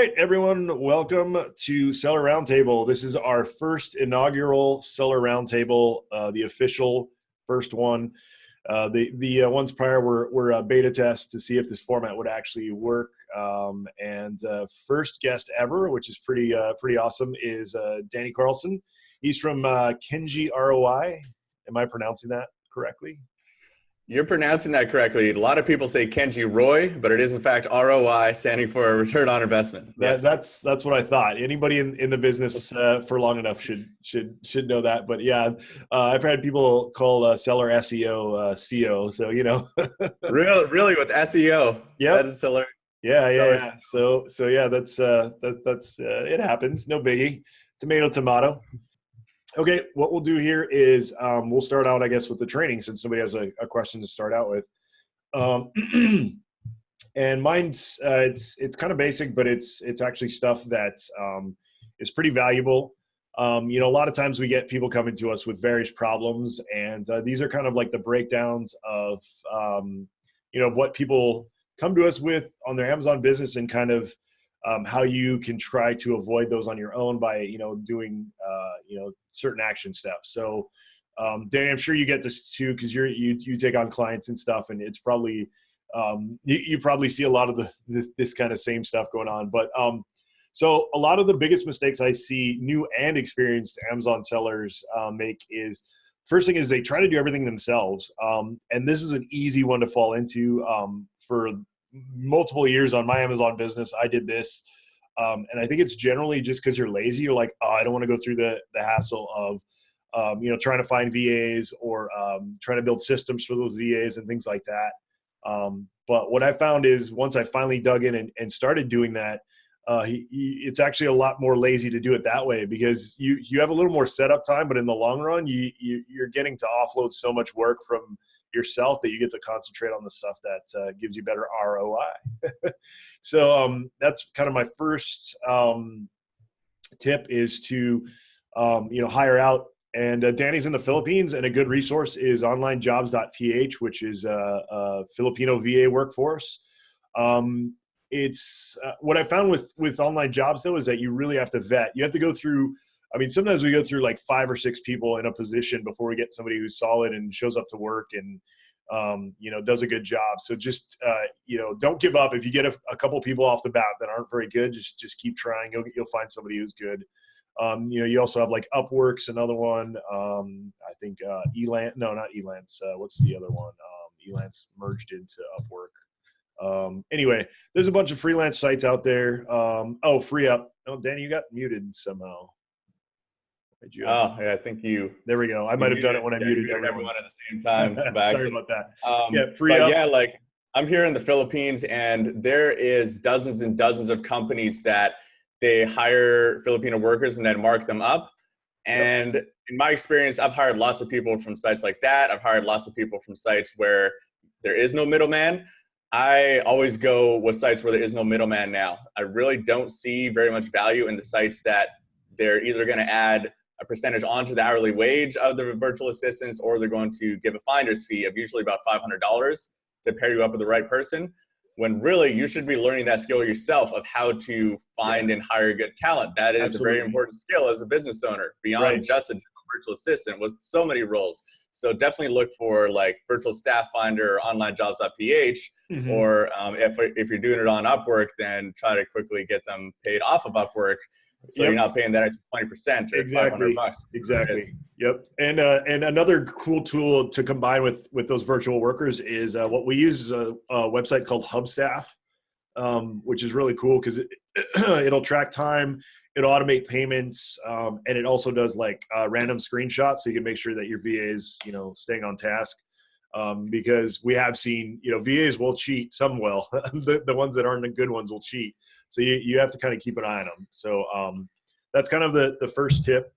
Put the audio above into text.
right, everyone, welcome to Seller Roundtable. This is our first inaugural Seller Roundtable, the official first one. The ones prior were beta tests to see if this format would actually work. First guest ever, which is pretty awesome, is Danny Carlson. He's from Kenji ROI. Am I pronouncing that correctly? You're pronouncing that correctly. A lot of people say Kenji Roy, but it is in fact ROI, standing for return on investment. Yes. That's what I thought. Anybody in the business for long enough should know that. But yeah, I've had people call seller SEO CO. So really with SEO. Yeah, that is hilarious. Yeah. So yeah, that's it happens. No biggie. Tomato. Okay, what we'll do here is we'll start out, I guess, with the training since nobody has a question to start out with. And mine's it's kind of basic, but it's actually stuff that is pretty valuable. A lot of times we get people coming to us with various problems, and these are kind of like the breakdowns of of what people come to us with on their Amazon business, and kind of how you can try to avoid those on your own by doing certain action steps. So Danny, I'm sure you get this too, because you take on clients and stuff, and it's probably you probably see a lot of this kind of same stuff going on. But so a lot of the biggest mistakes I see new and experienced Amazon sellers make is, first thing is they try to do everything themselves, and this is an easy one to fall into. For multiple years on my Amazon business, I did this. And I think it's generally just because you're lazy. You're like, oh, I don't want to go through the hassle of, trying to find VAs or trying to build systems for those VAs and things like that. But what I found is once I finally dug in and started doing that, it's actually a lot more lazy to do it that way, because you have a little more setup time, but in the long run, you're getting to offload so much work from yourself that you get to concentrate on the stuff that gives you better ROI. So that's kind of my first tip, is to hire out. And Danny's in the Philippines, and a good resource is onlinejobs.ph, which is a Filipino VA workforce. It's what I found with online jobs though is that you really have to vet. You have to go through. I mean, sometimes we go through like 5 or 6 people in a position before we get somebody who's solid and shows up to work and, does a good job. So just, don't give up. If you get a couple people off the bat that aren't very good, just keep trying. You'll find somebody who's good. You also have like Upwork's another one. I think Elance, no, not Elance. What's the other one? Elance merged into Upwork. Anyway, there's a bunch of freelance sites out there. Free Up. Oh, Danny, you got muted somehow. I think you. There we go. I might have done it when I muted everyone at the same time. Sorry about that. Free Up. Yeah, like I'm here in the Philippines, and there is dozens and dozens of companies that they hire Filipino workers and then mark them up. And in my experience, I've hired lots of people from sites like that. I've hired lots of people from sites where there is no middleman. I always go with sites where there is no middleman now. I really don't see very much value in the sites that they're either going to add a percentage onto the hourly wage of the virtual assistants, or they're going to give a finder's fee of usually about $500 to pair you up with the right person, when really you should be learning that skill yourself of how to find and hire good talent. That is a very important skill as a business owner, beyond just a virtual assistant with so many roles. So definitely look for like virtual staff finder or onlinejobs.ph, or if you're doing it on Upwork, then try to quickly get them paid off of Upwork. So you're not paying that extra 20% or $500. Exactly. Yep. And another cool tool to combine with those virtual workers is what we use is a website called Hubstaff, which is really cool because it'll track time, it'll automate payments, and it also does like random screenshots, so you can make sure that your VA is staying on task. Because we have seen VAs will cheat. Some will. the ones that aren't the good ones will cheat. So you have to kind of keep an eye on them. So that's kind of the first tip.